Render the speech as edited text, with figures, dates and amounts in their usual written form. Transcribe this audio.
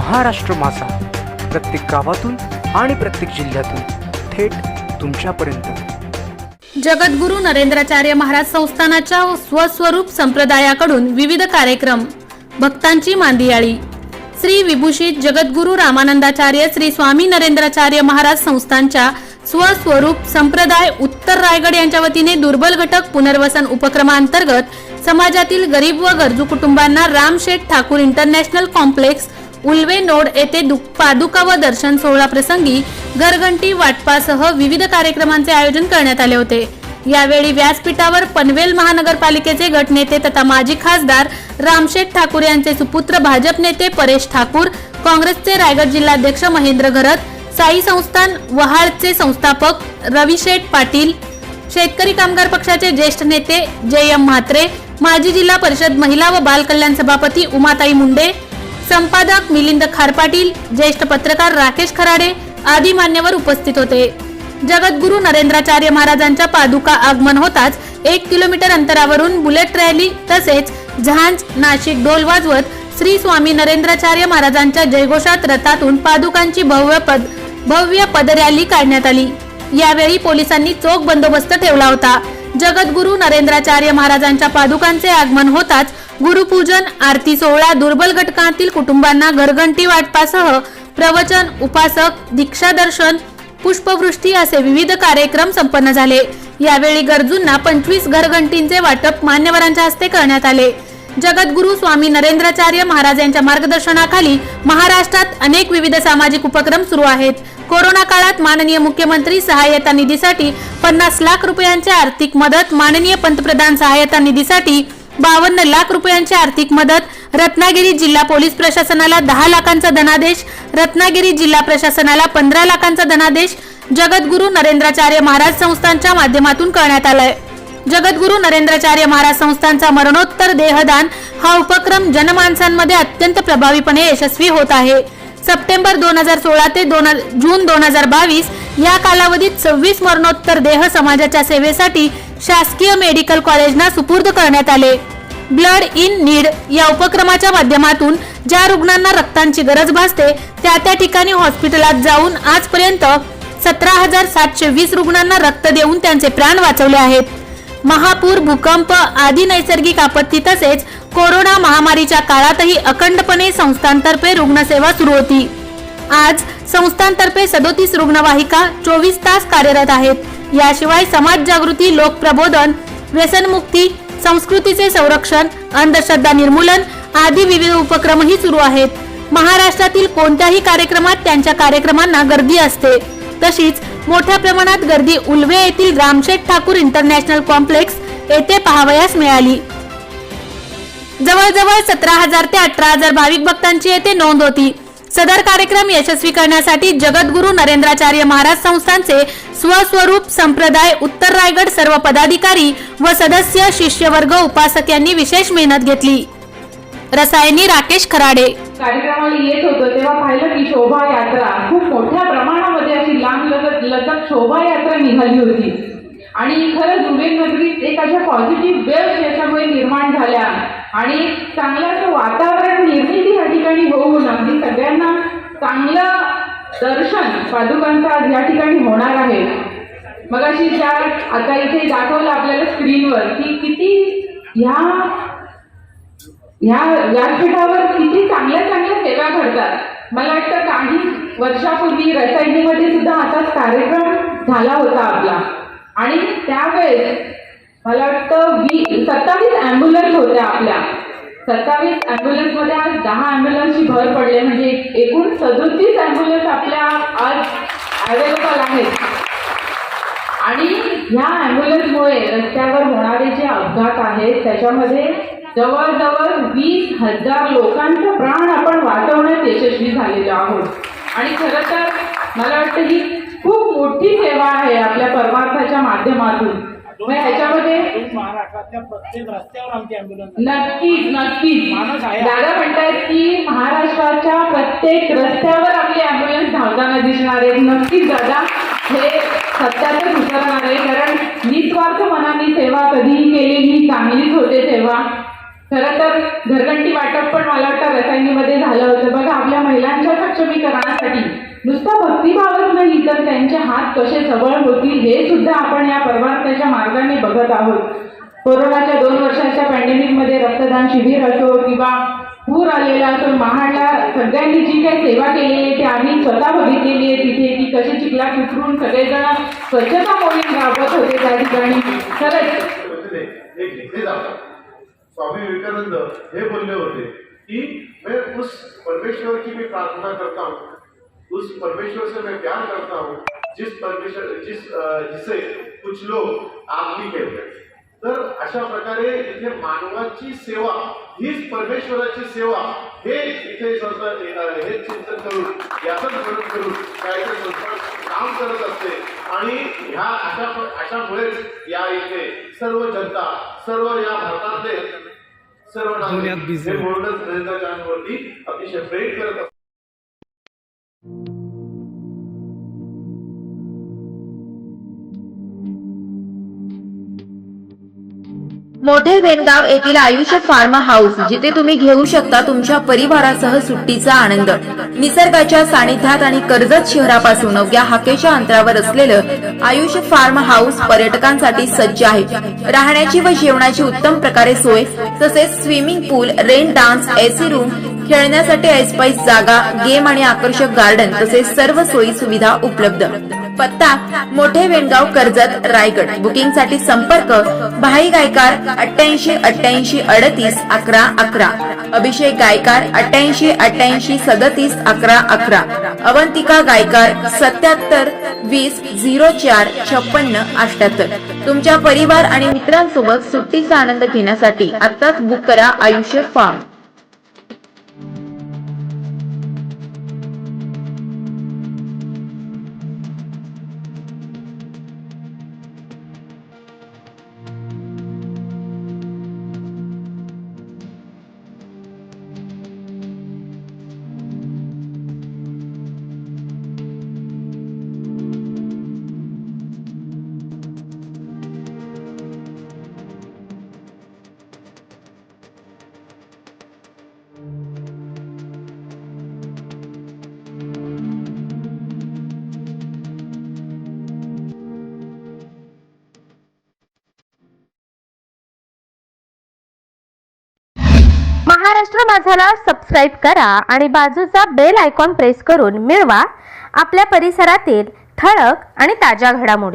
महाराष्ट्र माझा, प्रत्येक गावातून आणि प्रत्येक जिल्ह्यातून थेट तुमच्यापर्यंत। जगद्गुरू नरेंद्राचार्य महाराज संस्थानाच्या स्वस्वरूप संप्रदायाकडून विविध कार्यक्रम, भक्तांची मांदियाळी। श्री विभूषित जगद्गुरू रामानंदाचार्य श्री स्वामी नरेंद्राचार्य महाराज संस्थानच्या स्वस्वरूप संप्रदाय उत्तर रायगड यांच्या वतीने दुर्बल घटक पुनर्वसन उपक्रमांतर्गत समाजातील गरीब व गरजू कुटुंबांना Ramsheth Thakur international complex Ulwe node येथे पादुका व दर्शन सोहळा प्रसंगी घरघंटी वाटपासह विविध कार्यक्रमांचे आयोजन करण्यात आले होते। यावेळी व्यासपीठावर पनवेल महानगरपालिकेचे गटनेते तथा माजी खासदार रामशेठ ठाकूर यांचे सुपुत्र भाजप नेते परेश ठाकूर, काँग्रेसचे रायगड जिल्हाध्यक्ष महेंद्र घरत, साई संस्थान वहाळचे संस्थापक रविशेठ पाटील, शेतकरी कामगार पक्षाचे ज्येष्ठ नेते JM म्हात्रे, माजी जिल्हा परिषद महिला व बाल कल्याण सभापती उमाताई मुंडे, संपादक मिलिंद खारपाटील, ज्येष्ठ पत्रकार राकेश खराडे आदी मान्यवर उपस्थित होते। जगद्गुरू नरेंद्राचार्य महाराजांच्या पादुका आगमन होताच 1 किलोमीटर अंतरावरून बुलेट रॅली तसेच झांज नाशिक ढोल वाजवत श्री स्वामी नरेंद्राचार्य महाराजांच्या जयघोषात रथातून पादुकांची भव्य पदरॅली काढण्यात आली। यावेळी पोलिसांनी चोख बंदोबस्त ठेवला होता। जगद्गुरू नरेंद्राचार्य महाराजांच्या पादुकांचे आगमन होताच गुरुपूजन, आरती सोहळा, दुर्बल घटकांतील कुटुंबांना घरघंटी वाटपासह प्रवचन, उपासक, दीक्षा दर्शन, पुष्पवृष्टी असे विविध कार्यक्रम संपन्न झाले। यावेळी गरजूंना 25 घरघंटींचे वाटप मान्यवरांच्या हस्ते करण्यात आले। जगद्गुरू स्वामी नरेंद्राचार्य महाराज यांच्या मार्गदर्शनाखाली महाराष्ट्रात अनेक विविध सामाजिक उपक्रम सुरू आहेत। कोरोना काळात माननीय मुख्यमंत्री सहाय्यता निधीसाठी 50 लाख रुपयांची आर्थिक मदत, माननीय पंतप्रधान सहाय्यता निधीसाठी 52 लाख रुपयांची आर्थिक मदत, रत्नागिरी जिल्हा पोलीस प्रशासनाला 10 लाखांचा धनादेश, रत्नागिरी जिल्हा प्रशासनाला 15 लाखांचा धनादेश जगद्गुरू नरेंद्राचार्य महाराज संस्थानच्या माध्यमातून करण्यात आलाय। जगद्गुरू नरेंद्राचार्य महाराज संस्थानचा मरणोत्तर देहदान हा उपक्रम जनमानसांमध्ये अत्यंत प्रभावीपणे यशस्वी होत आहे। सप्टेंबर 2016 ते जून 2022 या कालावधीत 26 मरणोत्तर देह समाजाच्या सेवेसाठी शासकीय मेडिकल कॉलेजना सुपूर्द करण्यात आले। ब्लड इन नीड या उपक्रमाच्या माध्यमातून ज्या रुग्णांना रक्तांची गरज भासते त्या ठिकाणी हॉस्पिटलात जाऊन आजपर्यंत 17,720 रुग्णांना रक्त देऊन त्यांचे प्राण वाचवले आहेत। महापूर, भूकंप आदी नैसर्गिक आपत्ती तसेच कोरोना महामारीच्या काळातही अखंडपणे संस्थांतर्फे रुग्णसेवा सुरू होती। आज संस्थांतर्फे 37 रुग्णवाहिका 24 तास कार्यरत आहेत। याशिवाय समाज जागृती, लोक प्रबोधन, व्यसनमुक्ती, संस्कृतीचे संरक्षण, अंधश्रद्धा निर्मूलन आदी विविध उपक्रमही सुरू आहेत। महाराष्ट्रातील कोणत्याही कार्यक्रमात त्यांच्या कार्यक्रमांना गर्दी असते। तशीच मोठ्या प्रमाणात गर्दी उल्वे येथील रामशेठ ठाकूर इंटरनॅशनल कॉम्प्लेक्स येथे पाहावयास मिळाली। जवळजवळ 17,000 ते 18,000 भाविक भक्तांची येथे नोंद होती। सदर कार्यक्रम यशस्वी करण्यासाठी जगद्गुरू नरेंद्राचार्य महाराज संस्थानचे स्वस्वरूप संप्रदाय उत्तर रायगड सर्व पदाधिकारी व सदस्य, शिष्यवर्ग, उपासक यांनी विशेष मेहनत घेतली। रसायनी राकेश खराडे। कार्यक्रमाला येत होतो तेव्हा पाहिलं की शोभायात्रा खूप मोठ्या प्रमाणामध्ये अशी लांब शोभायात्रा निघाली होती आणि खरंच उल्लेख नगरीत एक अशा पॉझिटिव्ह वेव्ह याच्यामुळे निर्माण झाल्या आणि चांगलं असं वातावरण निर्मिती या ठिकाणी होऊन अगदी सगळ्यांना चांगलं दर्शन पादुकांचं या ठिकाणी होणार आहे। मग अशी ज्या आता इथे दाखवलं आपल्याला स्क्रीनवर की किती ह्या व्यासपीठावर किती चांगल्या सेवा घडतात। मला वाटतं काही वर्षापूर्वी रसायनीमध्ये सुद्धा असाच कार्यक्रम झाला होता आपला आणि त्यावेळेस मला वाटतं 27 ॲम्ब्युलन्स होत्या आपल्या। 27 ॲम्ब्युलन्समध्ये आज 10 ॲम्ब्युलन्सची भर पडली म्हणजे एकूण 37 ॲम्ब्युलन्स आपल्या आज अवेलेबल आहेत आणि ह्या ॲम्ब्युलन्समुळे रस्त्यावर होणारे जे अपघात आहेत त्याच्यामध्ये जवळजवळ 20,000 लोकांचे प्राण आपण वाचवण्यात यशस्वी झालेलो आहोत आणि खरं तर मला वाटतं ही खूप मोठी सेवा आहे आपल्या परमार्थाच्या माध्यमातून। ह्याच्यामध्ये महाराष्ट्रातल्या प्रत्येक रस्त्यावर आमची ॲम्ब्युलन्स नक्कीच दादा म्हणतात की महाराष्ट्राच्या प्रत्येक रस्त्यावर आपली ॲम्ब्युलन्स धावताना दिसणार आहे। नक्कीच दादा हे सत्यातच उतरणार आहे कारण निस्वार्थ मनाने सेवा कधीही केलेली चांगलीच होते सेवा। खरं तर घरघंटी वाटप पण मला वाटतं रसायनीमध्ये झालं होतं. बघा, आपल्या महिलांच्या सक्षमीकरणासाठी नुसता भक्तिभावच नाही तर त्यांचे हात कसे सबळ होतील हे सुद्धा आपण या परमार्थाच्या मार्गाने बघत आहोत. कोरोनाच्या 2 वर्षाच्या पॅन्डेमिकमध्ये रक्तदान शिबिर असो किंवा पूर आलेला असो, महाडला सगळ्यांनी जी काही सेवा केलेली आहे ती आम्ही स्वतः बघितलेली आहे तिथे, की कसे चिखलात उतरून सगळेजण स्वच्छता मोहीम राबवत होते त्या ठिकाणी. खरंच हे घेतले जातात. स्वामी विवेकानंद हे बोलले होते कि मैं उस परमेश्वर की भी प्रार्थना करता हूँ, उस परमेश्वर से मैं प्यार करता हूँ जिसे कुछ लोग आप भी कहते हैं. तर अशा प्रकारे इथे मानवाची सेवा हीच परमेश्वराची सेवा हे इथे हे चिंतन करून याचं स्मरण करून काहीतरी संस्था काम करत असते. आणि ह्या अशामुळेच या इथे सर्व जनता, सर्व या भारतातले सर्व नागरिक हे म्हणूनच नरेंद्राचार्यांवरती अतिशय प्रेम करत असतात. मोठे वेणगाव येथील आयुष्य फार्म हाऊस, जिथे तुम्ही घेऊ शकता तुमच्या परिवारासह सुट्टीचा आनंद. निसर्गाच्या सानिध्यात आणि कर्जत शहरापासून अवघ्या हाकेच्या अंतरावर असलेलं आयुष्य फार्म हाऊस पर्यटकांसाठी सज्ज आहे. राहण्याची व जेवणाची उत्तम प्रकारे सोय, तसेच स्विमिंग पूल, रेन डान्स, एसी रूम, खेळण्यासाठी ऐसपैस जागा, गेम आणि आकर्षक गार्डन तसेच सर्व सोयी सुविधा उपलब्ध. पत्ता मोठे वेणगाव, कर्जत, रायगड. बुकिंगसाठी संपर्क भाई गायकार 88 88 38 11 11, अभिषेक गायकार 88 88 37 11 11, अवंतिका गायकार 77 20 04 56 78. तुमच्या परिवार आणि मित्रांसोबत सुट्टीचा आनंद घेण्यासाठी आत्ताच बुक करा आयुष्य फार्म. महाराष्ट्र माझाला सबस्क्राईब करा आणि बाजूचा बेल आयकॉन प्रेस करून मिळवा आपल्या परिसरातील ठळक आणि ताज्या घडामोडी.